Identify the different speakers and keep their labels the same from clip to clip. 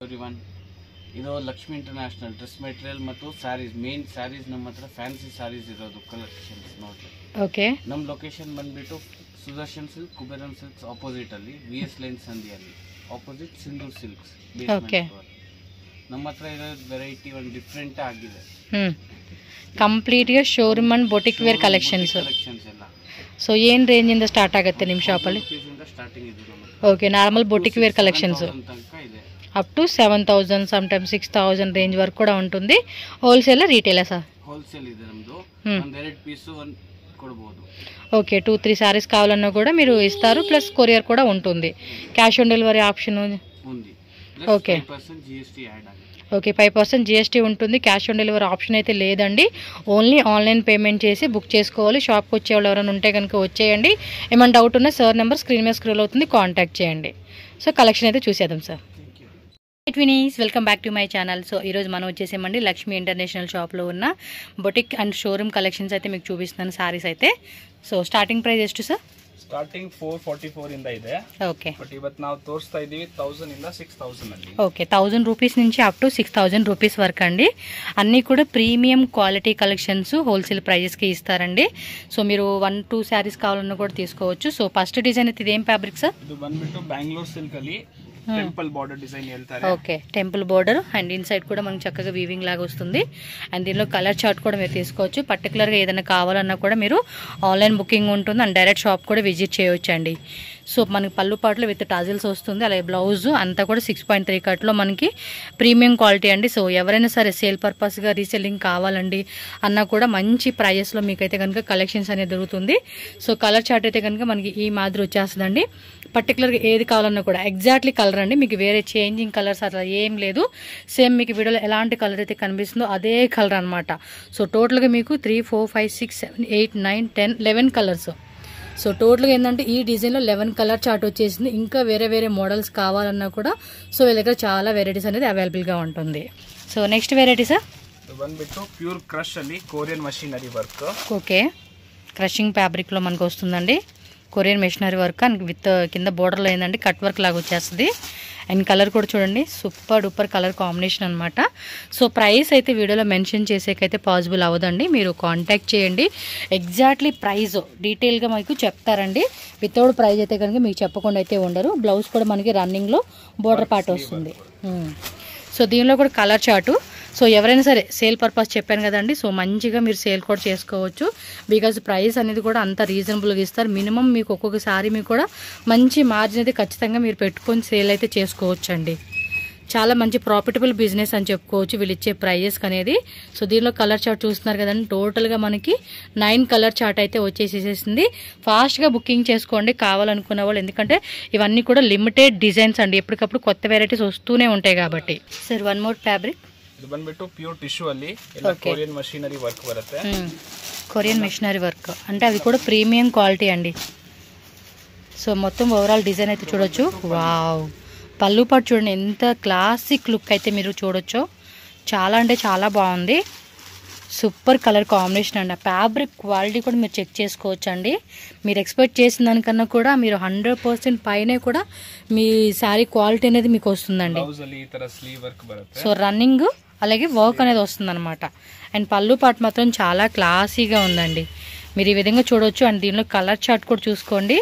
Speaker 1: everyone. ಇದು Lakshmi international dress material ಮತ್ತು saris main saris ನಮ್ಮ ಹತ್ರ ಫ್ಯಾನ್ಸಿ ಸ್ಯಾರೀಸ್ ಇರೋದು ಕಲೆಕ್ಷನ್ಸ್ ನೋಡ್ರಿ.
Speaker 2: ಓಕೆ,
Speaker 1: ನಮ್ಮ ಲೊಕೇಶನ್ ಬಂದ್ಬಿಟ್ಟು Sudarshan silk Kuberan silks opposite ಅಲ್ಲಿ VS ಲೈನ್ ಸಂಧಿಯಲ್ಲಿ ಆಪೋಸಿಟ್ ಸಿಂಧೂರ್ ಸಿಲ್ಕ್ಸ್.
Speaker 2: ಓಕೆ,
Speaker 1: ನಮ್ಮ ಹತ್ರ ಇರೋ ವೆರೈಟಿ ಒಂದು ಡಿಫ್ರೆಂಟ್ ಆಗಿದೆ.
Speaker 2: ಕಂಪ್ಲೀಟ್ ಗೆ showroom and boutique wear collections
Speaker 1: ಎಲ್ಲ.
Speaker 2: ಸೊ ಏನು ರೇಂಜ್ ಇಂದ ಸ್ಟಾರ್ಟ್ ಆಗುತ್ತೆ ನಿಮ್ಮ ಶಾಪ್ ಅಲ್ಲಿ?
Speaker 1: ಸ್ಟಾರ್ಟಿಂಗ್ ಇದೆ.
Speaker 2: Okay, normal boutique wear collections up to 7,000 some time 6,000 range వరకు కూడా ఉంటుంది. Wholesale retail sir?
Speaker 1: హోల్సేల్ ಇದೆ ನಮ್ದು. ಒಂದು ಎರಡು ಪೀಸ್ ಒಂದು ಕೊಡಬಹುದು.
Speaker 2: ఓకే, 2-3 సారీస్ కావాలన్నా కూడా మీరు ఇస్తారు, ప్లస్ కొరియర్ కూడా ఉంటుంది. క్యాష్ ఆన్ డెలివరీ ఆప్షన్ ఉంది. ఓకే,
Speaker 1: 5% GST యాడ్ ఆಗಿದೆ.
Speaker 2: ఓకే, 5% GST ఉంటుంది. క్యాష్ ఆన్ డెలివరీ ఆప్షన్ అయితే లేదండి. ఓన్లీ ఆన్లైన్ పేమెంట్ చేసి బుక్ చేసుకోవాలి. షాప్కి వచ్చేవాళ్ళు ఎవరైనా ఉంటే కనుక వచ్చేయండి. ఏమైనా డౌట్ ఉన్నా సార్ నెంబర్ స్క్రీన్ మీద స్క్రోల్ అవుతుంది, కాంటాక్ట్ చేయండి. సో కలెక్షన్ అయితే చూసేద్దాం sir. Vini's, welcome back to my channel. So ఈరోజు మనం వచ్చేసామండి లక్ష్మీ ఇంటర్నేషనల్ షాప్లో ఉన్న బొటిక్ అండ్ షోరూమ్ కలెక్షన్స్ అయితే మీకు చూపిస్తున్నాను. సారీస్ అయితే సో స్టార్టింగ్ ప్రైస్ ಎಷ್ಟು ಸರ್?
Speaker 1: ಸ್ಟಾರ್ಟಿಂಗ್ 444 ಇಂದ ಇದೆ.
Speaker 2: ಓಕೆ,
Speaker 1: ಬಟ್ ಇವತ್ತು ನಾವು ತೋರಿಸ್ತಾ ಇದೀವಿ 1000 ಇಂದ 6000 ಅಲ್ಲಿ.
Speaker 2: ఓకే, 1000 రూపీస్ నుంచి అప్ టు 6000 రూపీస్ వరకు అండి. అన్నీ కూడా ప్రీమియం క్వాలిటీ కలెక్షన్స్ హోల్సేల్ ప్రైజెస్కి ఇస్తారండి. సో మీరు 1-2 శారీస్ కావాలన్నా కూడా తీసుకోవచ్చు. సో ఫస్ట్ డిజైన్ అయితే ఇదేం ఫ్యాబ్రిక్ సార్?
Speaker 1: ಇದು ಬಂದ್ಬಿಟ್ಟು ಬ್ಯಾಂಗ್ಳೂರ್ ಸಿಲ್ಕ್ ಅಲ್ಲಿ టెంపుల్ బార్డర్ డిజైన్ ಹೇಳ್ತಾರೆ.
Speaker 2: Okay, temple border and inside కూడా మనకు చక్కగా వీవింగ్ లాగా వస్తుంది. అండ్ దీనిలో కలర్ చార్ట్ కూడా మీరు తీసుకోవచ్చు. పర్టికులర్గా ఏదైనా కావాలన్నా కూడా మీరు ఆన్లైన్ బుకింగ్ ఉంటుంది అండ్ డైరెక్ట్ షాప్ కూడా విజిట్ చేయవచ్చు అండి. సో మనకి పళ్ళు పాటలో విత్ టాజిల్స్ వస్తుంది. అలాగే బ్లౌజ్ అంతా కూడా 6.3 కట్లో మనకి ప్రీమియం క్వాలిటీ అండి. సో ఎవరైనా సరే సేల్ పర్పస్గా రీసెల్లింగ్ కావాలండి అన్నా కూడా మంచి ప్రైజెస్లో మీకైతే కనుక కలెక్షన్స్ అనేది దొరుకుతుంది. సో కలర్ చార్ట్ అయితే కనుక మనకి ఈ మాదిరి వచ్చేస్తుందండి. పర్టికులర్గా ఏది కావాలన్నా కూడా ఎగ్జాక్ట్లీ కలర్ అండి, మీకు వేరే చేంజింగ్ కలర్స్ అట్లా ఏం లేదు. సేమ్ మీకు వీడియోలో ఎలాంటి కలర్ అయితే కనిపిస్తుందో అదే కలర్ అనమాట. సో టోటల్గా మీకు 3, 4, 5, 6, 7, 8, 9, 10, 11 కలర్స్. సో టోటల్గా ఏంటంటే ఈ డిజైన్లో 11 కలర్ చార్ట్ వచ్చేసింది. ఇంకా వేరే వేరే మోడల్స్ కావాలన్నా కూడా సో వీళ్ళ దగ్గర చాలా వెరైటీస్ అనేది అవైలబుల్గా ఉంటుంది. So next variety sir?
Speaker 1: ಬಂದ್ಬಿಟ್ಟು ಪ್ಯೂರ್ ಕ್ರಶ್ ಅಲ್ಲಿ Korean machinery work.
Speaker 2: Okay, crushing ఫ్యాబ్రిక్లో మనకు వస్తుందండి. Korean machinery work and with కింద బోర్డర్లో ఏంటంటే కట్ వర్క్ లాగా వచ్చేస్తుంది. అండ్ కలర్ కూడా చూడండి, సూపర్ డూపర్ కలర్ కాంబినేషన్ అనమాట. సో ప్రైస్ అయితే వీడియోలో మెన్షన్ చేసేకైతే పాసిబుల్ అవ్వదండి. మీరు కాంటాక్ట్ చేయండి. ఎగ్జాక్ట్లీ ప్రైస్ డీటెయిల్గా మీకు చెప్తారండి. వితౌట్ ప్రైస్ అయితే కనుక మీకు చెప్పకుండా అయితే ఉండరు. బ్లౌజ్ కూడా మనకి రన్నింగ్లో బోర్డర్ పార్ట్ వస్తుంది. సో దీనిలో కూడా కలర్ చార్టు. సో ఎవరైనా సరే సేల్ పర్పస్ చెప్పాను కదండి. సో మంచిగా మీరు సేల్ కూడా చేసుకోవచ్చు. బికాజ్ ప్రైస్ అనేది కూడా అంత రీజనబుల్గా ఇస్తారు. మినిమం మీకు ఒక్కొక్కసారి మీకు కూడా మంచి మార్జిన్ అయితే ఖచ్చితంగా మీరు పెట్టుకొని సేల్ అయితే చేసుకోవచ్చు అండి. చాలా మంచి ప్రాఫిటబుల్ బిజినెస్ అని చెప్పుకోవచ్చు వీళ్ళు ఇచ్చే ప్రైజెస్ అనేది. సో దీనిలో కలర్ చార్ట్ చూస్తున్నారు కదండి. టోటల్గా మనకి 9 కలర్ చార్ట్ అయితే వచ్చేసేసింది. ఫాస్ట్గా బుకింగ్ చేసుకోండి కావాలనుకున్న వాళ్ళు, ఎందుకంటే ఇవన్నీ కూడా లిమిటెడ్ డిజైన్స్ అండి. ఎప్పటికప్పుడు కొత్త వెరైటీస్ వస్తూనే ఉంటాయి కాబట్టి. Sir one more fabric.
Speaker 1: ಇದು ಬಂದ್ಬಿಟ್ಟು ಪ್ಯೂರ್ ಟಿಶ್ಯೂ ಅಲ್ಲಿ ಎಲ್ಲ ಕೊರಿಯನ್ ಮಷೀನರಿ ವರ್ಕ್ ಬರುತ್ತೆ.
Speaker 2: కొరియన్ మెషినరీ వర్క్ అంటే అది కూడా ప్రీమియం క్వాలిటీ అండి. సో మొత్తం ఓవరాల్ డిజైన్ అయితే చూడొచ్చు. వావ్, పళ్ళు పాటు చూడండి ఎంత క్లాసిక్ లుక్ అయితే మీరు చూడొచ్చు. చాలా అంటే చాలా బాగుంది. సూపర్ కలర్ కాంబినేషన్ అండి. ఫ్యాబ్రిక్ క్వాలిటీ కూడా మీరు చెక్ చేసుకోవచ్చు అండి. మీరు ఎక్స్పెక్ట్ చేసిన దానికన్నా కూడా మీరు 100% పైనే కూడా మీ శారీ క్వాలిటీ అనేది మీకు వస్తుందండి. సో రన్నింగ్ అలాగే వర్క్ అనేది వస్తుంది అనమాట. అండ్ పళ్ళు పాటు మాత్రం చాలా క్లాసీగా ఉందండి. మీరు ఈ విధంగా చూడొచ్చు. అండ్ దీనిలో కలర్ చార్ట్ కూడా చూసుకోండి.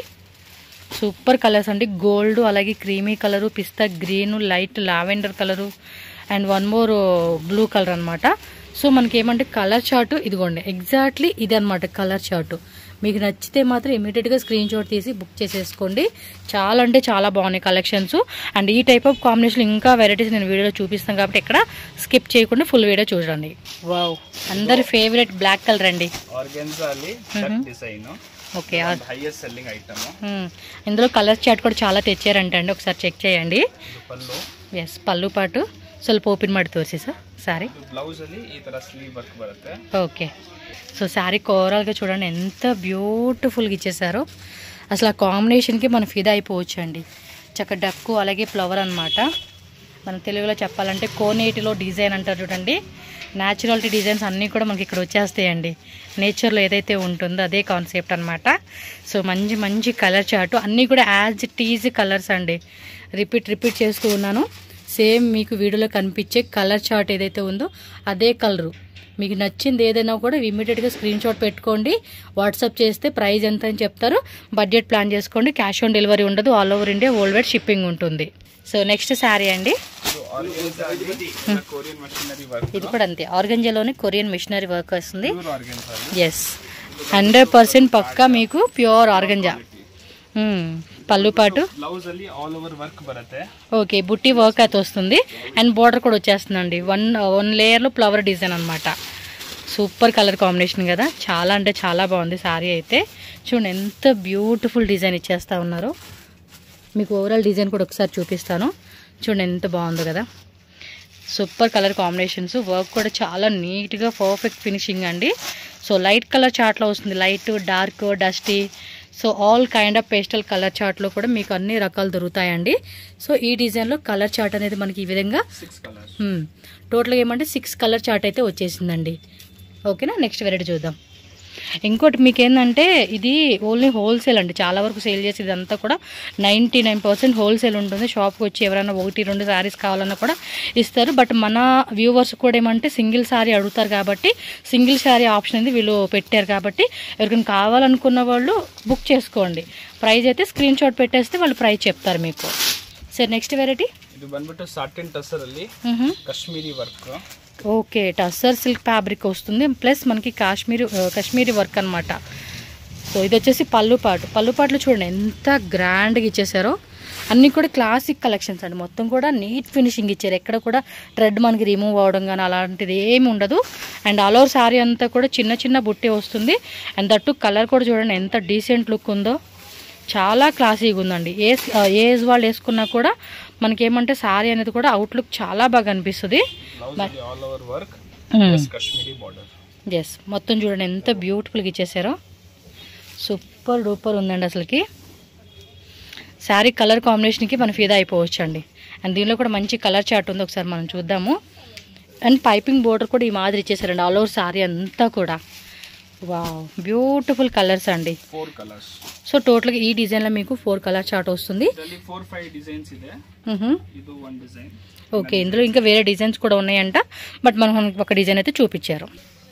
Speaker 2: సూపర్ కలర్స్ అండి. గోల్డ్ అలాగే creamy colour, pista green, light lavender colour and one more blue colour అనమాట. సో మనకి ఏమంటే కలర్ చార్ట్ ఇదిగోండి, ఎగ్జాక్ట్లీ ఇది అనమాట కలర్ చార్ట్. మీకు నచ్చితే మాత్రం ఇమీడియట్గా స్క్రీన్ షాట్ తీసి బుక్ చేసేసుకోండి. చాలా అంటే చాలా బాగున్నాయి కలెక్షన్స్. అండ్ ఈ టైప్ ఆఫ్ కాంబినేషన్ ఇంకా వెరైటీస్ నేను వీడియోలో చూపిస్తాను కాబట్టి ఇక్కడ స్కిప్ చేయకుండా ఫుల్ వీడియో చూడండి. వావ్, అందరి ఫేవరెట్ బ్లాక్ కలర్ అండి. ఓకే, ఇందులో కలర్ చార్ట్ కూడా చాలా తెచ్చారంటండి. ఒకసారి చెక్ చేయండి. ఎస్, పళ్ళు పాటు ಸ್ವಲ್ಪ ಓಪನ್ ಮಾಡಿ ತೋರಿಸಿ ಸರ್ ಸಾರಿ.
Speaker 1: ಬ್ಲೌಸ್ ಅಲ್ಲಿ ಈ ತರ ಸ್ಲೀವ್ ವರ್ಕ್ ಬರುತ್ತೆ.
Speaker 2: ఓకే, సో శారీ ఓవరాల్గా చూడండి ఎంత బ్యూటిఫుల్గా ఇచ్చేసారో. అసలు ఆ కాంబినేషన్కి మనం ఫిదా అయిపోవచ్చు అండి. చక్క డక్కు అలాగే ఫ్లవర్ అనమాట. మన తెలుగులో చెప్పాలంటే కోనేటిలో డిజైన్ అంటారు చూడండి. న్యాచురాలిటీ డిజైన్స్ అన్నీ కూడా మనకి ఇక్కడ వచ్చేస్తాయండి. నేచర్లో ఏదైతే ఉంటుందో అదే కాన్సెప్ట్ అనమాట. సో మంచి మంచి కలర్ చార్టు అన్నీ కూడా యాజ్ ఇట్ ఈజ్ కలర్స్ అండి. రిపీట్ చేస్తూ ఉన్నాను. సేమ్ మీకు వీడియోలో కనిపించే కలర్ చార్ట్ ఏదైతే ఉందో అదే కలరు. మీకు నచ్చింది ఏదైనా కూడా ఇమీడియట్గా స్క్రీన్ షాట్ పెట్టుకోండి, వాట్సాప్ చేస్తే ప్రైస్ ఎంత అని చెప్తారు, బడ్జెట్ ప్లాన్ చేసుకోండి. క్యాష్ ఆన్ డెలివరీ ఉండదు, all over India world wide shipping ఉంటుంది. సో నెక్స్ట్ శారీ అండి, ఇది కూడా అంతే ఆర్గంజాలోనే కొరియన్ మిషనరీ వర్క్ వస్తుంది. ఎస్ 100% పక్కా మీకు ప్యూర్ ఆర్గంజా. పళ్ళు పాటు ఓకే బుట్టి వర్క్ అయితే వస్తుంది అండ్ బార్డర్ కూడా వచ్చేస్తుందండి. వన్ లేయర్లో ఫ్లవర్ డిజైన్ అనమాట. సూపర్ కలర్ కాంబినేషన్ కదా, చాలా అంటే చాలా బాగుంది శారీ అయితే. చూడండి ఎంత బ్యూటిఫుల్ డిజైన్ ఇచ్చేస్తా ఉన్నారు. మీకు ఓవరాల్ డిజైన్ కూడా ఒకసారి చూపిస్తాను. చూడండి ఎంత బాగుందో కదా, సూపర్ కలర్ కాంబినేషన్స్. వర్క్ కూడా చాలా నీట్గా పర్ఫెక్ట్ ఫినిషింగ్ అండి. సో లైట్ కలర్ చార్ట్లో వస్తుంది, light, dark, dusty, so all kind of pastel colour చార్ట్లో కూడా మీకు అన్ని రకాలు దొరుకుతాయండి. సో ఈ డిజైన్లో కలర్ చార్ట్ అనేది మనకి ఈ విధంగా టోటల్గా ఏమంటే 6 కలర్ చార్ట్ అయితే వచ్చేసిందండి. ఓకేనా, నెక్స్ట్ వెరైటీ చూద్దాం. ఇంకోటి మీకు ఏంటంటే ఇది ఓన్లీ హోల్సేల్ అండి, చాలా వరకు సేల్ చేసి ఇదంతా కూడా 99% హోల్సేల్ ఉంటుంది. షాప్కి వచ్చి ఎవరైనా 1-2 శారీస్ కావాలన్నా కూడా ఇస్తారు. బట్ మన వ్యూవర్స్ కూడా ఏమంటే సింగిల్ శారీ అడుగుతారు కాబట్టి సింగిల్ శారీ ఆప్షన్ అనేది వీళ్ళు పెట్టారు కాబట్టి ఎవరికైనా కావాలనుకున్న వాళ్ళు బుక్ చేసుకోండి. ప్రైస్ అయితే స్క్రీన్ షాట్ పెట్టేస్తే వాళ్ళు ప్రైస్ చెప్తారు మీకు. సరే నెక్స్ట్ వెరైటీ
Speaker 3: ಇದು ಬಂದ್ಬಿಟ್ಟು ಸಾಟಿನ್ ಟಸರ್ ಅಲ್ಲಿ Kashmiri work.
Speaker 2: Okay tussar silk fabric వస్తుంది, ప్లస్ మనకి కాశ్మీరీ వర్క్ అనమాట. సో ఇది వచ్చేసి పళ్ళు పాటలు చూడండి ఎంత గ్రాండ్గా ఇచ్చేసారో. అన్నీ కూడా క్లాసిక్ కలెక్షన్స్ అండి, మొత్తం కూడా నీట్ ఫినిషింగ్ ఇచ్చారు. ఎక్కడ కూడా థ్రెడ్ మనకి రిమూవ్ అవ్వడం కానీ అలాంటిది ఏమి ఉండదు. అండ్ ఆల్ ఓవర్ శారీ అంతా కూడా చిన్న చిన్న బుట్టే వస్తుంది. అండ్ దట్టు కలర్ కూడా చూడండి ఎంత డీసెంట్ లుక్ ఉందో, చాలా క్లాసీగా ఉందండి. ఏ ఏజ్ వాళ్ళు వేసుకున్నా కూడా మనకేమంటే శారీ అనేది కూడా అవుట్లుక్ చాలా బాగా అనిపిస్తుంది. ఎస్ మొత్తం చూడండి ఎంత బ్యూటిఫుల్గా ఇచ్చేసారో, సూపర్ డూపర్ ఉందండి అసలుకి. శారీ కలర్ కాంబినేషన్కి మనం ఫిదా అయిపోవచ్చు అండి. అండ్ దీనిలో కూడా మంచి కలర్ చార్ట్ ఉంది, ఒకసారి మనం చూద్దాము. అండ్ పైపింగ్ బోర్డర్ కూడా ఈ మాదిరి ఇచ్చేసారండి ఆల్ ఓవర్ శారీ అంతా కూడా. వావ్ బ్యూటిఫుల్ కలర్స్ అండి,
Speaker 3: 4 కలర్స్.
Speaker 2: సో టోటల్గా ఈ డిజైన్లో మీకు 4 కలర్ చార్ట్ వస్తుంది.
Speaker 3: 4-5 డిజైన్స్ ಇದೆ. ಇದು 1 డిజైన్.
Speaker 2: ఓకే ఇందులో ఇంకా వేరే డిజైన్స్ కూడా ఉన్నాయంట, బట్ మనం ఒక డిజైన్ అయితే చూపించారు.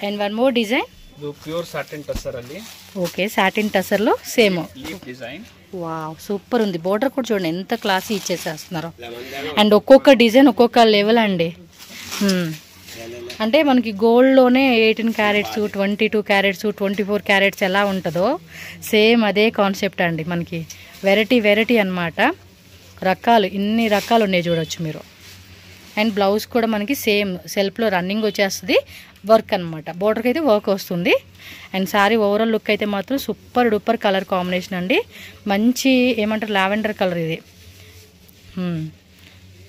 Speaker 2: అండ్ 1 మోర్ డిజైన్,
Speaker 3: ಇದು ಪ್ಯೂರ್ ಸಾಟಿನ್ ಟಸರ್ ಅಲ್ಲಿ.
Speaker 2: ఓకే సాటిన్ టసర్లో same
Speaker 3: leaf design.
Speaker 2: Wow super ఉంది. బోర్డర్ కూడా చూడండి ఎంత క్లాసీ ఇచ్చేసేస్తున్నారు. అండ్ ఒక్కొక్క డిజైన్ ఒక్కొక్క లెవెల్ అండి. అంటే మనకి గోల్డ్లోనే 18 క్యారెట్స్, 22 క్యారెట్స్, 24 క్యారెట్స్ ఎలా ఉంటుందో సేమ్ అదే కాన్సెప్ట్ అండి. మనకి వెరైటీ అన్నమాట. రకాలు ఇన్ని రకాలు ఉన్నాయి చూడొచ్చు మీరు. అండ్ బ్లౌజ్ కూడా మనకి సేమ్ సెల్ఫ్లో రన్నింగ్ వచ్చేస్తుంది, వర్క్ అనమాట. బోర్డర్కి అయితే వర్క్ వస్తుంది. అండ్ శారీ ఓవరాల్ లుక్ అయితే మాత్రం సూపర్ డూపర్ కలర్ కాంబినేషన్ అండి. మంచి ఏమంటారు లావెండర్ కలర్ ఇది.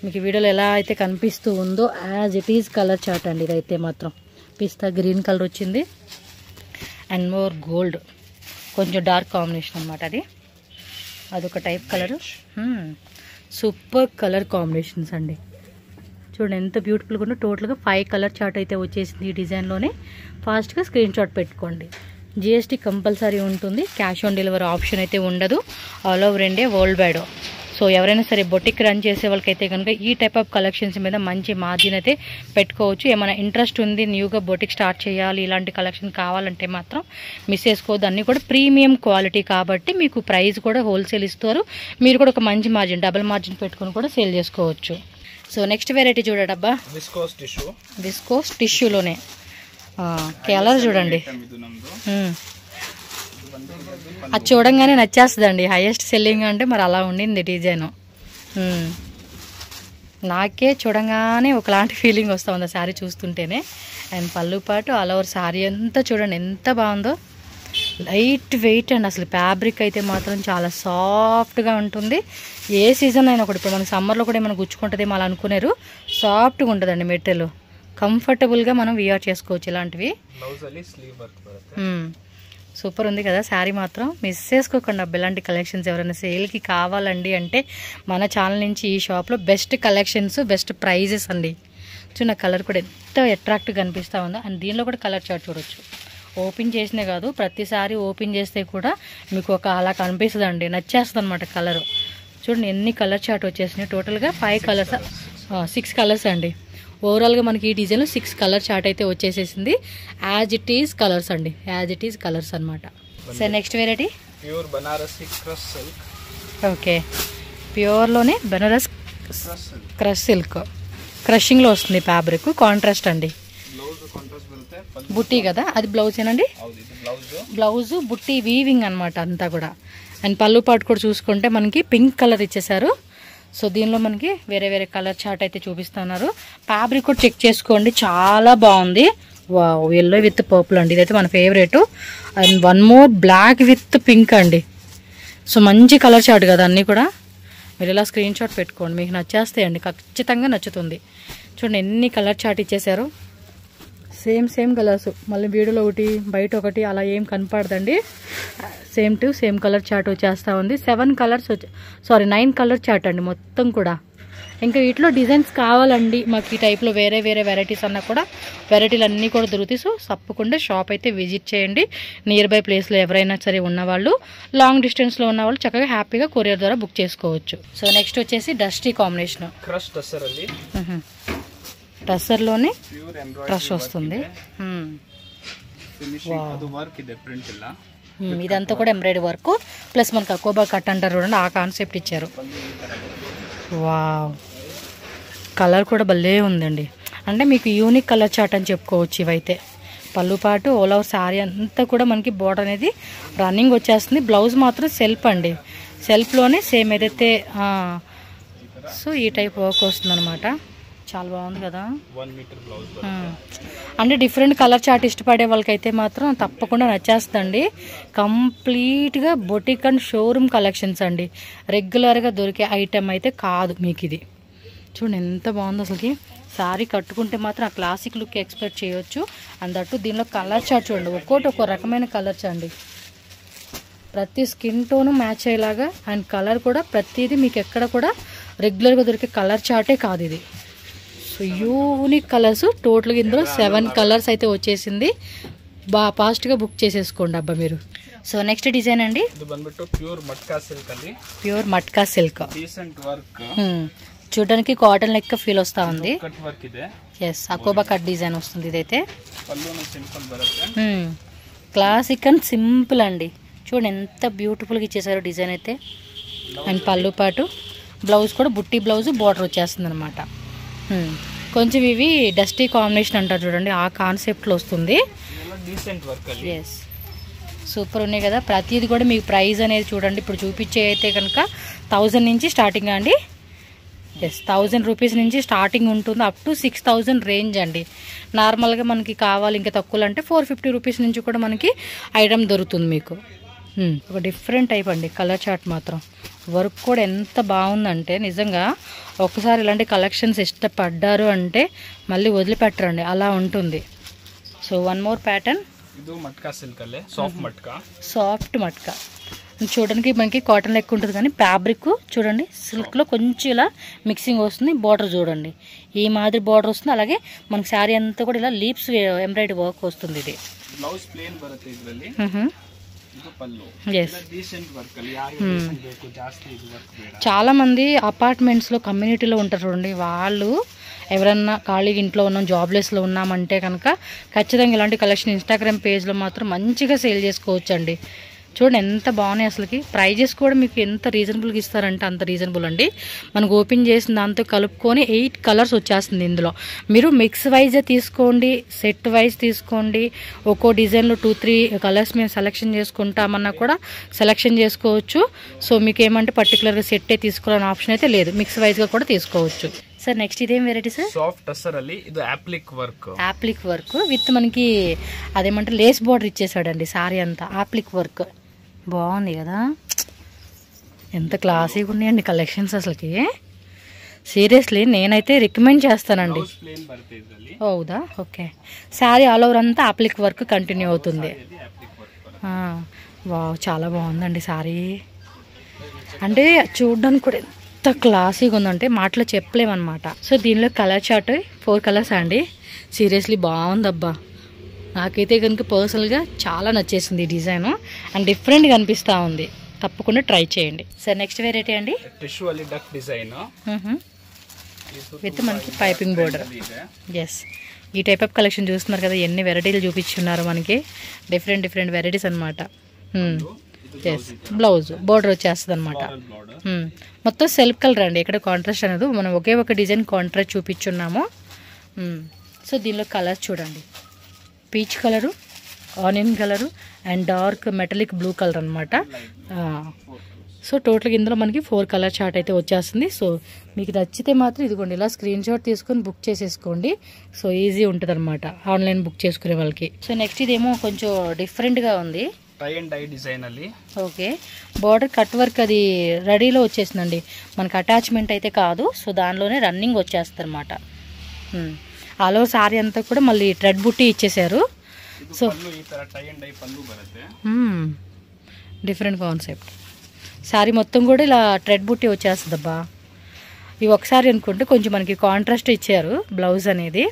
Speaker 2: మీకు వీడియోలో ఎలా అయితే కనిపిస్తూ ఉందో as it is colour chart అండి. ఇదైతే మాత్రం పిస్తా గ్రీన్ కలర్ వచ్చింది అండ్ మోర్ గోల్డ్, కొంచెం డార్క్ కాంబినేషన్ అనమాట. అదొక type colour. Super colour combinations అండి. చూడండి ఎంత బ్యూటిఫుల్గా ఉందో. టోటల్గా 5 కలర్ చార్ట్ అయితే వచ్చేసింది ఈ డిజైన్లోనే. ఫాస్ట్గా స్క్రీన్ షాట్ పెట్టుకోండి. జిఎస్టీ కంపల్సరీ ఉంటుంది, క్యాష్ ఆన్ డెలివరీ ఆప్షన్ అయితే ఉండదు, all over India world wide. So ఎవరైనా సరే బొటిక్ రన్ చేసే వాళ్ళకైతే కనుక ఈ టైప్ ఆఫ్ కలెక్షన్స్ మీద మంచి మార్జిన్ అయితే పెట్టుకోవచ్చు. ఏమైనా ఇంట్రెస్ట్ ఉంది న్యూగా బొటిక్ స్టార్ట్ చేయాలి, ఇలాంటి కలెక్షన్ కావాలంటే మాత్రం మిస్ చేసుకోవద్దు. అన్నీ కూడా ప్రీమియం క్వాలిటీ కాబట్టి మీకు ప్రైస్ కూడా హోల్సేల్ ఇస్తారు. మీరు కూడా ఒక మంచి మార్జిన్, డబుల్ మార్జిన్ పెట్టుకుని కూడా సేల్ చేసుకోవచ్చు. సో నెక్స్ట్ వెరైటీ చూడడబ్బా, విస్కోస్ టిష్యూలోనే కలర్ చూడండి. అది చూడంగానే నచ్చేస్తుందండి. హైయెస్ట్ సెల్లింగ్ అంటే మరి అలా ఉండింది డిజైన్. నాకే చూడంగానే ఒకలాంటి ఫీలింగ్ వస్తూ ఉంది శారీ చూస్తుంటేనే. అండ్ పళ్ళు పాటు ఆల్ ఓవర్ శారీ అంతా చూడండి ఎంత బాగుందో. లైట్ వెయిట్ అండ్ అసలు ఫ్యాబ్రిక్ అయితే మాత్రం చాలా సాఫ్ట్గా ఉంటుంది. ఏ సీజన్ అయినా కూడా, ఇప్పుడు మనకి సమ్మర్లో కూడా ఏమైనా గుచ్చుకుంటుందేమో అలా అనుకున్నారు, సాఫ్ట్గా ఉంటుందండి మెటీరియల్. కంఫర్టబుల్గా మనం వియర్ చేసుకోవచ్చు ఇలాంటివి. సూపర్ ఉంది కదా శారీ మాత్రం. మిస్ చేసుకోకుండా ఇలాంటి కలెక్షన్స్ ఎవరైనా సేల్కి కావాలండి అంటే మన ఛానల్ నుంచి ఈ షాప్లో బెస్ట్ కలెక్షన్స్, బెస్ట్ ప్రైజెస్ అండి. చిన్న కలర్ కూడా ఎంత అట్రాక్టివ్గా అనిపిస్తూ ఉందో. అండ్ దీనిలో కూడా కలర్ చార్ట్ చూడొచ్చు. ఓపెన్ చేసినే కాదు, ప్రతిసారి ఓపెన్ చేస్తే కూడా మీకు ఒక అలా కనిపిస్తుంది అండి, నచ్చేస్తుంది అనమాట కలరు. చూడండి ఎన్ని కలర్ చార్ట్ వచ్చేసినాయి. టోటల్గా 5 కలర్స్, 6 కలర్స్ అండి. ఓవరాల్గా మనకి ఈ డిజైన్లో 6 కలర్ చార్ట్ అయితే వచ్చేసేసింది. యాజ్ ఇట్ ఈజ్ కలర్స్ అండి, యాజ్ ఇట్ ఈజ్ కలర్స్ అనమాట. Sir next variety
Speaker 3: pure Banarasi crush silk.
Speaker 2: Okay, ప్యూర్లోనే బెనారస్ క్రష్ సిల్క్, క్రషింగ్లో వస్తుంది ఫ్యాబ్రిక్. కాంట్రాస్ట్ అండి, బుట్టి కదా అది బ్లౌజ్ ఏనండి. బ్లౌజ్ బుట్టి వీవింగ్ అనమాట అంతా కూడా. అండ్ పళ్ళు పాటు కూడా చూసుకుంటే మనకి పింక్ కలర్ ఇచ్చేసారు. సో దీనిలో మనకి వేరే వేరే కలర్ చార్ట్ అయితే చూపిస్తున్నారు. ఫ్యాబ్రిక్ కూడా చెక్ చేసుకోండి, చాలా బాగుంది. వావ్, ఎల్లో విత్ పర్పుల్ అండి, ఇదైతే మన favourite. And one more black with pink అండి. సో మంచి కలర్ చార్ట్ కదా అన్నీ కూడా. మీరు ఇలా స్క్రీన్ షాట్ పెట్టుకోండి, మీకు నచ్చేస్తాయండి, ఖచ్చితంగా నచ్చుతుంది. చూడండి ఎన్ని కలర్ చార్ట్ ఇచ్చేసారు. సేమ్ కలర్స్, మళ్ళీ వీడియోలో ఒకటి బయట ఒకటి అలా ఏం కనపడదండి. Same to same colour chart వచ్చేస్తూ ఉంది. 9 కలర్ చార్ట్ అండి మొత్తం కూడా. ఇంకా వీటిలో డిజైన్స్ కావాలండి మాకు ఈ టైప్లో వేరే వేరే వెరైటీస్ అన్నా కూడా వెరైటీలు అన్నీ కూడా దొరుకుతాయి. సో తప్పకుండా షాప్ అయితే విజిట్ చేయండి. నియర్ బై ప్లేస్లో ఎవరైనా సరే ఉన్నవాళ్ళు, లాంగ్ డిస్టెన్స్లో ఉన్నవాళ్ళు చక్కగా హ్యాపీగా కొరియర్ ద్వారా బుక్ చేసుకోవచ్చు. సో నెక్స్ట్ వచ్చేసి డస్టీ కాంబినేషన్
Speaker 3: క్రష్ టస్సర్ ಅಲ್ಲಿ
Speaker 2: టస్సర్లోనే క్రష్ వస్తుంది. ఇదంతా కూడా ఎంబ్రాయిడరీ వర్క్ ప్లస్ మనకు అకోబా కట్ అంటారు చూడండి, ఆ కాన్సెప్ట్ ఇచ్చారు. వావ్, కలర్ కూడా భలే ఉందండి. అంటే మీకు యూనిక్ కలర్ చార్ట్ అని చెప్పుకోవచ్చు ఇవైతే. పళ్ళు పాటు ఆల్ ఓవర్ శారీ అంతా కూడా మనకి బోర్డర్ అనేది రన్నింగ్ వచ్చేస్తుంది. బ్లౌజ్ మాత్రం సెల్ఫ్ అండి, సెల్ఫ్లోనే సేమ్ ఏదైతే సో ఈ టైప్ వర్క్ వస్తుంది అనమాట. చాలా బాగుంది కదా.
Speaker 3: 1 మీటర్ బ్లౌజ్.
Speaker 2: అంటే డిఫరెంట్ కలర్ చార్ట్ ఇష్టపడే వాళ్ళకైతే మాత్రం తప్పకుండా నచ్చేస్తుంది. కంప్లీట్గా బొటిక్ అండ్ షోరూమ్ కలెక్షన్స్ అండి, రెగ్యులర్గా దొరికే ఐటెం అయితే కాదు మీకు ఇది. చూడండి ఎంత బాగుంది అసలుకి. శారీ కట్టుకుంటే మాత్రం ఆ క్లాసిక్ లుక్ ఎక్స్పెక్ట్ చేయొచ్చు. అందట్టు దీనిలో కలర్ చార్ట్ చూడండి, ఒక్కో రకమైన కలర్స్ అండి. ప్రతి స్కిన్ టోను మ్యాచ్ అయ్యేలాగా అండ్ కలర్ కూడా ప్రతిదీ మీకు ఎక్కడ కూడా రెగ్యులర్గా దొరికే కలర్ చార్టే కాదు ఇది. సో యూనిక్ కలర్స్ టోటల్గా ఇందులో 7 కలర్స్ అయితే వచ్చేసింది. బాగా ఫాస్ట్గా బుక్ చేసేసుకోండి అబ్బా మీరు. సో నెక్స్ట్ డిజైన్ అండి,
Speaker 3: ಇದು ಬಂದ್ಬಿಟ್ಟು ಪ್ಯೂರ್ ಮಟ್ಕಾ ಸಿಲ್ಕ್ ಅಲ್ಲಿ.
Speaker 2: Pure matka silk.
Speaker 3: Decent work,
Speaker 2: చూడడానికి కాటన్ లెక్క ఫీల్ వస్తూ ఉంది.
Speaker 3: కట్ వర్క్ ಇದೆ.
Speaker 2: ఎస్, అకోబా కట్ డిజైన్ వస్తుంది ఇదైతే.
Speaker 3: పల్లును సింపుల్ బರುತ್ತೆ.
Speaker 2: క్లాసిక్ అండ్ సింపుల్ అండి. చూడండి ఎంత బ్యూటిఫుల్గా ఇచ్చేసారో డిజైన్ అయితే. అండ్ పళ్ళు పాటు బ్లౌజ్ కూడా బుట్టి బ్లౌజ్ బార్డర్ వచ్చేస్తుంది అనమాట. కొంచెం ఇవి డస్టీ కాంబినేషన్ అంటారు చూడండి, ఆ కాన్సెప్ట్లో వస్తుంది.
Speaker 3: డీసెంట్ వర్క్ ಅಲ್ಲಿ.
Speaker 2: ఎస్, సూపర్ ఉన్నాయి కదా. ప్రతిది కూడా మీకు ప్రైస్ అనేది చూడండి, ఇప్పుడు చూపించే అయితే కనుక 1000 నుంచి స్టార్టింగ్ అండి. ఎస్, 1000 రూపీస్ నుంచి స్టార్టింగ్ ఉంటుంది, అప్ టు 6000 రేంజ్ అండి. నార్మల్గా మనకి కావాలి ఇంకా తక్కువలు అంటే 450 రూపీస్ నుంచి కూడా మనకి ఐటమ్ దొరుకుతుంది మీకు. ఒక డిఫరెంట్ టైప్ అండి కలర్ చార్ట్ మాత్రం. వర్క్ కూడా ఎంత బాగుందంటే నిజంగా ఒకసారి ఇలాంటి కలెక్షన్స్ ఇష్టపడ్డారు అంటే మళ్ళీ వదిలిపెట్టరండి, అలా ఉంటుంది. సో వన్ మోర్ ప్యాటర్న్,
Speaker 3: ಇದು ಮಟ್ಕಾ ಸಿಲ್ಕ್ ಅಲ್ಲಿ ಸಾಫ್ಟ್ ಮಟ್ಕಾ.
Speaker 2: సాఫ్ట్ మట్కా చూడడానికి మనకి కాటన్ లెక్క ఉంటుంది కానీ ఫ్యాబ్రిక్ చూడండి సిల్క్లో కొంచెం ఇలా మిక్సింగ్ వస్తుంది. బార్డర్ చూడండి ఈ మాదిరి బార్డర్ వస్తుంది. అలాగే మనకి శారీ అంతా కూడా ఇలా లీప్స్ ఎంబ్రాయిడరీ వర్క్ వస్తుంది. ఇది
Speaker 3: ಬ್ಲೌಸ್ ಪ್ಲೇನ್ ಬರುತ್ತೆ ಇದರಲ್ಲಿ. ಇದು ಪಲ್ಲು.
Speaker 2: ఎస్,
Speaker 3: ಡೀಸೆಂಟ್ ವರ್ಕ್ ಅಲ್ಲಿ ಯಾರಿಗೆ ಬೇಕು ಜಾಸ್ತಿ ಇದು ವರ್ಕ್ ಬೇಡ.
Speaker 2: చాలా మంది అపార్ట్మెంట్స్లో కమ్యూనిటీలో ఉంటారు చూడండి, వాళ్ళు ఎవరన్నా ఖాళీగా ఇంట్లో ఉన్నాం జాబ్లెస్లో ఉన్నామంటే కనుక ఖచ్చితంగా ఇలాంటి కలెక్షన్ ఇన్స్టాగ్రామ్ పేజ్లో మాత్రం మంచిగా సేల్ చేసుకోవచ్చు అండి. చూడండి ఎంత బాగున్నాయి అసలుకి. ప్రైజెస్ కూడా మీకు ఎంత రీజనబుల్గా ఇస్తారంటే అంత రీజనబుల్ అండి. మనకు ఓపెన్ చేసిన దాంతో కలుపుకొని 8 కలర్స్ వచ్చేస్తుంది ఇందులో. మీరు మిక్స్ వైజే తీసుకోండి, సెట్ వైజ్ తీసుకోండి. ఒక్కో డిజైన్లో 2-3 కలర్స్ మేము సెలెక్షన్ చేసుకుంటామన్నా కూడా సెలెక్షన్ చేసుకోవచ్చు. సో మీకు ఏమంటే పర్టికులర్గా సెట్టే తీసుకోవాలని ఆప్షన్ అయితే లేదు, మిక్స్ వైజ్గా కూడా తీసుకోవచ్చు. సార్ నెక్స్ట్ ఇదేం వెరైటీ సార్?
Speaker 3: సాఫ్ట్ టస్సర్ ಅಲ್ಲಿ ಇದು ఆప్లిక్ వర్క్.
Speaker 2: ఆప్లిక్ వర్క్ విత్ మనకి అదేమంటే లేస్ బార్డర్ ఇచ్చేసాడండి సారీ అంతా. ఆప్లిక్ వర్క్ బాగుంది కదా, ఎంత క్లాసీగా ఉన్నాయండి కలెక్షన్స్ అసలుకి. సీరియస్లీ నేనైతే రికమెండ్ చేస్తానండి. అవుదా, ఓకే. శారీ ఆల్ ఓవర్ అంతా ఆప్లిక్ వర్క్ కంటిన్యూ అవుతుంది. వావ్, చాలా బాగుందండి శారీ. అంటే చూడడానికి కూడా ఎంత క్లాసీగా ఉందంటే మాటలో చెప్పలేమన్నమాట. సో దీనిలో కలర్ చార్ట్ 4 కలర్స్ అండి. సీరియస్లీ బాగుందబ్బా, నాకైతే కనుక పర్సనల్గా చాలా నచ్చేసింది ఈ డిజైన్ అండ్ డిఫరెంట్గా అనిపిస్తూ ఉంది. తప్పకుండా ట్రై చేయండి. సార్ నెక్స్ట్ వెరైటీ అండి,
Speaker 3: టిష్యూ ಅಲ್ಲಿ డక్ డిజైన్.
Speaker 2: విత్ మనకి పైపింగ్ బోర్డర్. ఎస్, ఈ టైప్ ఆఫ్ కలెక్షన్ చూస్తున్నారు కదా, ఎన్ని వెరైటీలు చూపించున్నారు మనకి, డిఫరెంట్ వెరైటీస్ అనమాట. ఎస్, బ్లౌజ్ బోర్డర్ వచ్చేస్తుంది అనమాట. మొత్తం సెల్ఫ్ కలర్ అండి, ఇక్కడ కాంట్రాస్ట్ అనేది మనం ఒకే ఒక డిజైన్ కాంట్రాస్ట్ చూపించున్నాము. సో దీనిలో కలర్స్ చూడండి, peach colour, onion colour and dark metallic blue colour అనమాట. సో టోటల్గా ఇందులో మనకి 4 కలర్ చార్ట్ అయితే వచ్చేస్తుంది. సో మీకు నచ్చితే మాత్రం ఇదిగోండి ఇలా స్క్రీన్ షాట్ తీసుకొని బుక్ చేసేసుకోండి. సో ఈజీ ఉంటుంది అనమాట ఆన్లైన్ బుక్ చేసుకునే వాళ్ళకి. సో నెక్స్ట్ ఇదేమో కొంచెం డిఫరెంట్గా ఉంది,
Speaker 3: ಟೈ ಅಂಡ್ ಡೈ ಡಿಸೈನ್ ಅಲ್ಲಿ.
Speaker 2: ఓకే, బార్డర్ కట్ వర్క్ అది రెడీలో వచ్చేసిందండి, మనకి అటాచ్మెంట్ అయితే కాదు. సో దానిలోనే రన్నింగ్ వచ్చేస్తుంది అనమాట. ఆల్ ఓవర్ సారీ అంతా కూడా మళ్ళీ థ్రెడ్ బుట్టి ఇచ్చేసారు. సో
Speaker 3: ಈ ತರ ಟೈ ಅಂಡ್ ಡೈ ಪಲ್ಲು ಬರುತ್ತೆ.
Speaker 2: Different concept. సారీ మొత్తం కూడా ఇలా థ్రెడ్ బుట్టి వచ్చేస్తుంది అబ్బా. ఇవి ఒకసారి అనుకుంటే కొంచెం మనకి కాంట్రాస్ట్ ఇచ్చారు బ్లౌజ్ అనేది.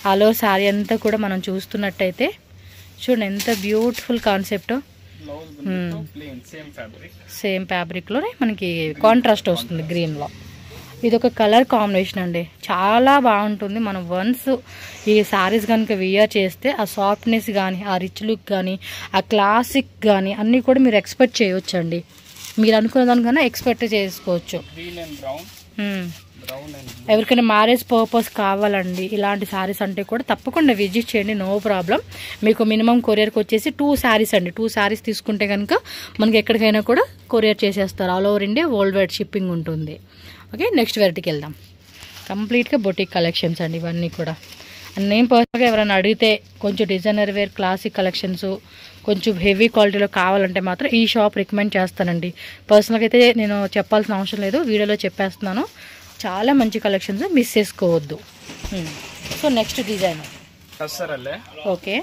Speaker 2: ఆల్ ఓవర్ సారీ అంతా కూడా మనం చూస్తున్నట్టయితే చూడండి ఎంత బ్యూటిఫుల్ కాన్సెప్ట్. సేమ్ ఫ్యాబ్రిక్లోనే మనకి కాంట్రాస్ట్ వస్తుంది గ్రీన్లో. ఇది ఒక కలర్ కాంబినేషన్ అండి, చాలా బాగుంటుంది. మనం వన్స్ ఈ సారీస్ కనుక వియర్ చేస్తే ఆ సాఫ్ట్నెస్ కానీ, ఆ రిచ్ లుక్ కానీ, ఆ క్లాసిక్ కానీ అన్నీ కూడా మీరు ఎక్స్పెక్ట్ చేయొచ్చు అండి. మీరు అనుకున్న దానికన్నా ఎక్స్పెక్ట్ చేసుకోవచ్చు. ఎవరికైనా మ్యారేజ్ పర్పస్ కావాలండి ఇలాంటి శారీస్ అంటే కూడా తప్పకుండా విజిట్ చేయండి, నో ప్రాబ్లం. మీకు మినిమం కొరియర్కి వచ్చేసి 2 శారీస్ అండి. 2 శారీస్ తీసుకుంటే కనుక మనకి ఎక్కడికైనా కూడా కొరియర్ చేసేస్తారు. All over India world wide shipping ఉంటుంది. ఓకే, నెక్స్ట్ వెరైటీకి వెళ్దాం. కంప్లీట్గా బొటిక్ కలెక్షన్స్ అండి ఇవన్నీ కూడా. నేను పర్సనల్గా ఎవరైనా అడిగితే కొంచెం డిజైనర్ వేర్ క్లాసిక్ కలెక్షన్స్ కొంచెం హెవీ క్వాలిటీలో కావాలంటే మాత్రం ఈ షాప్ రికమెండ్ చేస్తానండి. పర్సనల్గా అయితే నేను చెప్పాల్సిన అవసరం లేదు, వీడియోలో చెప్పేస్తున్నాను. చాలా మంచి కలెక్షన్స్, మిస్ చేసుకోవద్దు. So next design okay,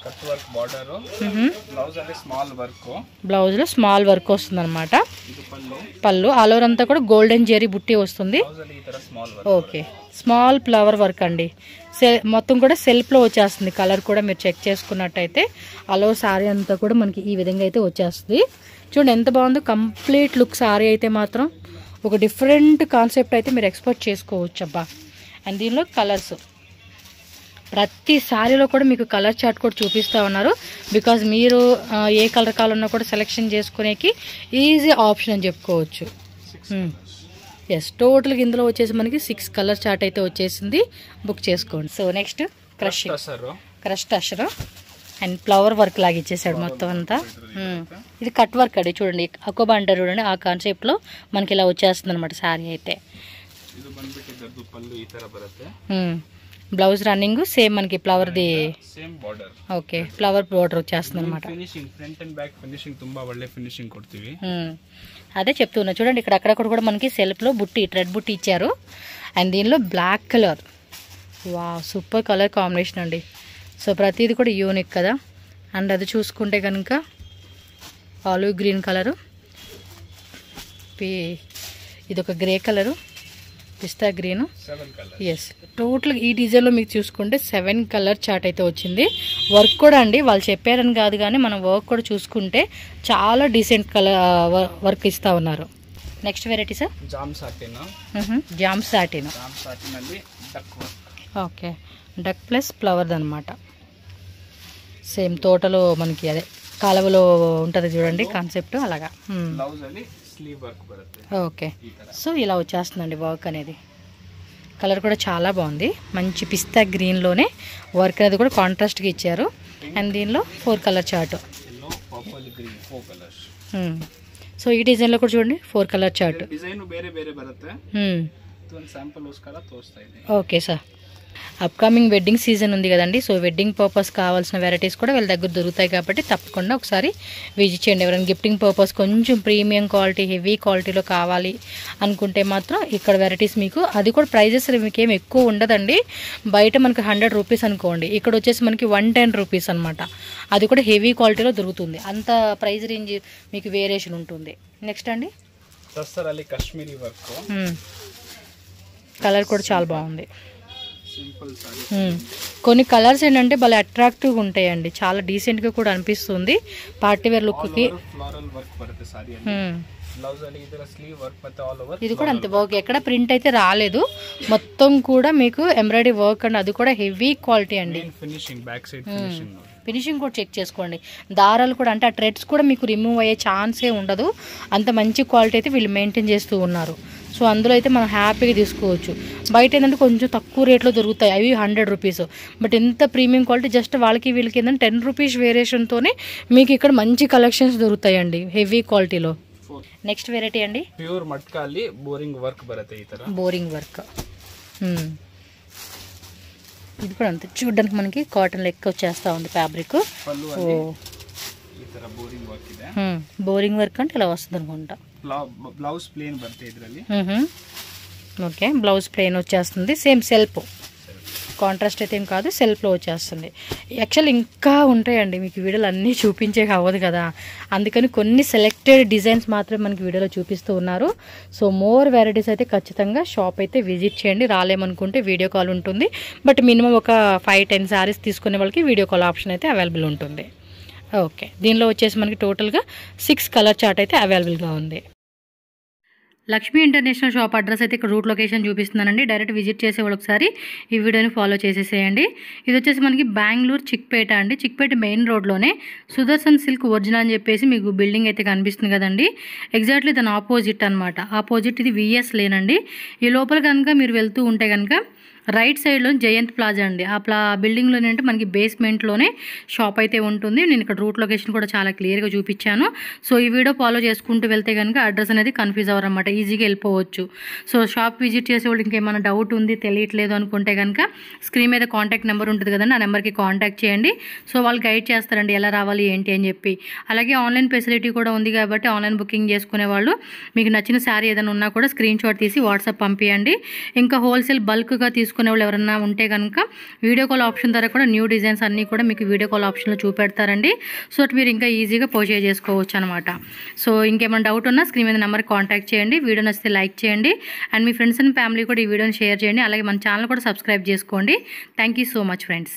Speaker 3: cut work border, blouse అంటే స్మాల్ వర్క్,
Speaker 2: బ్లౌజ్ లో స్మాల్ వర్క్ వస్తుంది అనమాట. పళ్ళు ఆల్ ఓవర్ అంతా కూడా గోల్డెన్ జెరీ బుట్టి వస్తుంది. ఓకే, స్మాల్ ఫ్లవర్ వర్క్ అండి. మొత్తం కూడా సెల్ఫ్ లో వచ్చేస్తుంది. కలర్ కూడా మీరు చెక్ చేసుకున్నట్టయితే ఆల్ ఓవర్ సారీ అంతా కూడా మనకి ఈ విధంగా అయితే వచ్చేస్తుంది. చూడండి ఎంత బాగుందో కంప్లీట్ లుక్. సారీ అయితే మాత్రం ఒక డిఫరెంట్ కాన్సెప్ట్ అయితే మీరు ఎక్స్పెక్ట్ చేసుకోవచ్చు అబ్బా. అండ్ దీనిలో కలర్స్ ప్రతి సారీలో కూడా మీకు కలర్ చార్ట్ కూడా చూపిస్తూ ఉన్నారు. బికాజ్ మీరు ఏ కలర్ కావాలన్నా కూడా సెలెక్షన్ చేసుకునేకి ఈజీ ఆప్షన్ అని చెప్పుకోవచ్చు. ఎస్, టోటల్గా ఇందులో వచ్చేసి మనకి 6 కలర్ చార్ట్ అయితే వచ్చేసింది, బుక్ చేసుకోండి. So next crush tussar and flower work లాగా ఇచ్చేసాడు మొత్తం అంతా. ఇది కట్ వర్క్ అండి, చూడండి అకోబా అంటారు చూడండి, ఆ కాన్సెప్ట్లో మనకి ఇలా వచ్చేస్తుంది అనమాట శారీ అయితే. బ్లౌజ్ రన్నింగ్ సేమ్ మనకి flower the
Speaker 3: same border.
Speaker 2: Okay, flower border వచ్చేస్తుంది అనమాట.
Speaker 3: Finishing front and back finishing ತುಂಬಾ ಒಳ್ಳೆ ఫినిషింగ్ కొడుతీవి.
Speaker 2: అదే చెప్తున్నా చూడండి, ఇక్కడ అక్కడక్కడ కూడా మనకి సెల్ఫ్ లో బుట్టి థ్రెడ్ బుట్టి ఇచ్చారు. అండ్ దీనిలో బ్లాక్ కలర్, వా సూపర్ కలర్ కాంబినేషన్ అండి. సో ప్రతిదీ కూడా యూనిక్ కదా. అండ్ అది చూసుకుంటే కనుక ఆలివ్ గ్రీన్ కలరు, ఇది ఒక గ్రే కలరు, పిస్తా గ్రీన్. ఎస్, టోటల్ ఈ డిజైన్లో మీకు చూసుకుంటే 7 కలర్ చార్ట్ అయితే వచ్చింది. వర్క్ కూడా అండి వాళ్ళు చెప్పారని కాదు కానీ మనం వర్క్ కూడా చూసుకుంటే చాలా డీసెంట్ కలర్ వర్క్ ఇస్తా ఉన్నారు. Next variety sir
Speaker 3: jam satin.
Speaker 2: Jam satin
Speaker 3: ಅಲ್ಲಿ duck work.
Speaker 2: Okay, duck plus ఫ్లవర్ది అనమాట. సేమ్ తోటలో మనకి అదే కాలువలో ఉంటుంది చూడండి కాన్సెప్ట్ అలాగా.
Speaker 3: బ్లౌజ్ ಅಲ್ಲಿ స్లీవ్ వర్క్ బರುತ್ತೆ.
Speaker 2: ఓకే, సో ఇలా వచ్చేస్తుందండి వర్క్ అనేది. కలర్ కూడా చాలా బాగుంది, మంచి పిస్తా గ్రీన్లోనే వర్క్ అనేది కూడా కాంట్రాస్ట్గా ఇచ్చారు. అండ్ దీనిలో 4 కలర్ చార్ట్. సో ఈ డిజైన్లో కూడా చూడండి 4 colour chart. Okay sir, upcoming wedding season ఉంది కదండి. సో వెడ్డింగ్ పర్పస్ కావాల్సిన వెరైటీస్ కూడా వీళ్ళ దగ్గర దొరుకుతాయి కాబట్టి తప్పకుండా ఒకసారి విజిట్ చేయండి. ఎవరైనా గిఫ్టింగ్ పర్పస్ కొంచెం ప్రీమియం క్వాలిటీ హెవీ క్వాలిటీలో కావాలి అనుకుంటే మాత్రం ఇక్కడ వెరైటీస్ మీకు, అది కూడా ప్రైజెస్ మీకు ఏమి ఎక్కువ ఉండదండి. బయట మనకి 100 రూపీస్ అనుకోండి, ఇక్కడ వచ్చేసి మనకి 110 రూపీస్ అనమాట. అది కూడా హెవీ క్వాలిటీలో దొరుకుతుంది, అంత ప్రైస్ రేంజ్ మీకు వేరియేషన్ ఉంటుంది. నెక్స్ట్ అండి
Speaker 3: కాశ్మీరీ వర్క్,
Speaker 2: కలర్ కూడా చాలా బాగుంది. కొన్ని కలర్స్ ఏంటంటే భలే అట్రాక్టివ్గా ఉంటాయండి, చాలా డీసెంట్గా కూడా అనిపిస్తుంది పార్టీ వేర్ లుక్కి.
Speaker 3: ಬ್ಲೌಸ್ ಅಲ್ಲಿ ಈ ತರ ಸ್ಲೀವ್ ವರ್ಕ್ ಮತ್ತೆ ಆಲ್ ಓವರ್
Speaker 2: ఇది కూడా అంతే వర్క్, ఎక్కడ ప్రింట్ అయితే రాలేదు, మొత్తం కూడా మీకు ఎంబ్రాయిడరీ వర్క్ అండి. అది కూడా హెవీ క్వాలిటీ అండి.
Speaker 3: Finishing back side finishing
Speaker 2: finishing కూడా చెక్ చేసుకోండి. దారాలు కూడా అంటే ఆ థ్రెడ్స్ కూడా మీకు రిమూవ్ అయ్యే ఛాన్సే ఉండదు, అంత మంచి క్వాలిటీ అయితే వీళ్ళు మెయింటైన్ చేస్తూ ఉన్నారు. సో అందులో అయితే మనం హ్యాపీగా తీసుకోవచ్చు. బయట ఏంటంటే కొంచెం తక్కువ రేట్లో దొరుకుతాయి, అవి 100 రూపీస్. బట్ ఎంత ప్రీమియం క్వాలిటీ, జస్ట్ వాళ్ళకి వీళ్ళకి ఏంటంటే 10 రూపీస్ వేరియేషన్తోనే మీకు ఇక్కడ మంచి కలెక్షన్స్ దొరుకుతాయండి హెవీ క్వాలిటీలో. నెక్స్ట్ వెరైటీ అండి
Speaker 3: ప్యూర్ మట్కా ಅಲ್ಲಿ బోరింగ్ వర్క్ బರುತ್ತೆ. ఈ ತರ
Speaker 2: బోరింగ్ వర్క్, ఇది కూడా అంతే చూడడానికి మనకి కాటన్ లెక్క వచ్చేస్తా ఉంది ఫ్యాబ్రిక్. బోరింగ్ వర్క్ అంటే ఇలా వస్తుంది అనుకుంటా.
Speaker 3: బ్లౌజ్ ప్లేన్ బರುತ್ತೆ ಇದರಲ್ಲಿ.
Speaker 2: ఓకే, బ్లౌజ్ ప్లేన్ వచ్చేస్తుంది. సేమ్ సెల్ఫ్ కాంట్రాస్ట్ అయితే ఏం కాదు, సెల్ఫ్లో వచ్చేస్తుంది. యాక్చువల్ ఇంకా ఉంటాయండి, మీకు వీడియోలు అన్నీ చూపించే అవ్వదు కదా, అందుకని కొన్ని సెలెక్టెడ్ డిజైన్స్ మాత్రమే మనకి వీడియోలో చూపిస్తూ ఉన్నారు. సో మోర్ వెరైటీస్ అయితే ఖచ్చితంగా షాప్ అయితే విజిట్ చేయండి. రాలేమనుకుంటే వీడియో కాల్ ఉంటుంది, బట్ మినిమం ఒక 5-10 శారీస్ తీసుకునే వాళ్ళకి వీడియో కాల్ ఆప్షన్ అయితే అవైలబుల్ ఉంటుంది. ఓకే, దీనిలో వచ్చేసి మనకి టోటల్గా 6 కలర్ చార్ట్ అయితే అవైలబుల్గా ఉంది. లక్ష్మీ ఇంటర్నేషనల్ షాప్ అడ్రస్ అయితే ఇక్కడ రూట్ లొకేషన్ చూపిస్తున్నానండి. డైరెక్ట్ విజిట్ చేసే వాళ్ళు ఒకసారి ఈ వీడియోని ఫాలో చేసేసేయండి. ఇది వచ్చేసి మనకి బెంగళూరు చిక్పేట అండి. చిక్పేట మెయిన్ రోడ్లోనే సుదర్శన్ సిల్క్ ఒరిజినల్ అని చెప్పేసి మీకు బిల్డింగ్ అయితే కనిపిస్తుంది కదండి, ఎగ్జాక్ట్లీ దాని ఆపోజిట్ అనమాట. ఆపోజిట్ ఇది విఎస్ లేనండి. ఈ లోపల కనుక మీరు వెళ్తూ ఉంటే కనుక రైట్ సైడ్లో జయంత్ ప్లాజా అండి. ఆ బిల్డింగ్లోనే అంటే మనకి బేస్మెంట్లోనే షాప్ అయితే ఉంటుంది. నేను ఇక్కడ రూట్ లొకేషన్ కూడా చాలా క్లియర్గా చూపించాను. సో ఈ వీడియో ఫాలో చేసుకుంటూ వెళ్తే కనుక అడ్రస్ అనేది కన్ఫ్యూజ్ అవ్వరన్నమాట, ఈజీగా వెళ్ళిపోవచ్చు. సో షాప్ విజిట్ చేసే వాళ్ళు ఇంకేమైనా డౌట్ ఉంది తెలియట్లేదు అనుకుంటే కనుక స్క్రీన్ మీద కాంటాక్ట్ నెంబర్ ఉంటుంది కదండి, ఆ నెంబర్కి కాంటాక్ట్ చేయండి. సో వాళ్ళు గైడ్ చేస్తారండి ఎలా రావాలి ఏంటి అని చెప్పి. అలాగే ఆన్లైన్ ఫెసిలిటీ కూడా ఉంది కాబట్టి ఆన్లైన్ బుకింగ్ చేసుకునే వాళ్ళు మీకు నచ్చిన శారీ ఏదైనా ఉన్నా కూడా స్క్రీన్ షాట్ తీసి వాట్సాప్ పంపించండి. ఇంకా హోల్సేల్ బల్క్గా తీసుకునే వాళ్ళు ఎవరన్నా ఉంటే కనుక వీడియో కాల్ ఆప్షన్ ద్వారా కూడా న్యూ డిజైన్స్ అన్నీ కూడా మీకు వీడియో కాల్ ఆప్షన్లో చూపెడతారండి. సో మీరు ఇంకా ఈజీగా పర్చేజ్ చేసుకోవచ్చు అనమాట. సో ఇంకేమైనా డౌట్ ఉన్నా స్క్రీన్ మీద నెంబర్ కాంటాక్ట్ చేయండి. వీడియో నచ్చితే లైక్ చేయండి and me friends and family కూడా ఈ వీడియోని షేర్ చేయండి. అలాగే మన ఛానల్ కూడా సబ్స్క్రైబ్ చేసుకోండి. Thank you so much friends.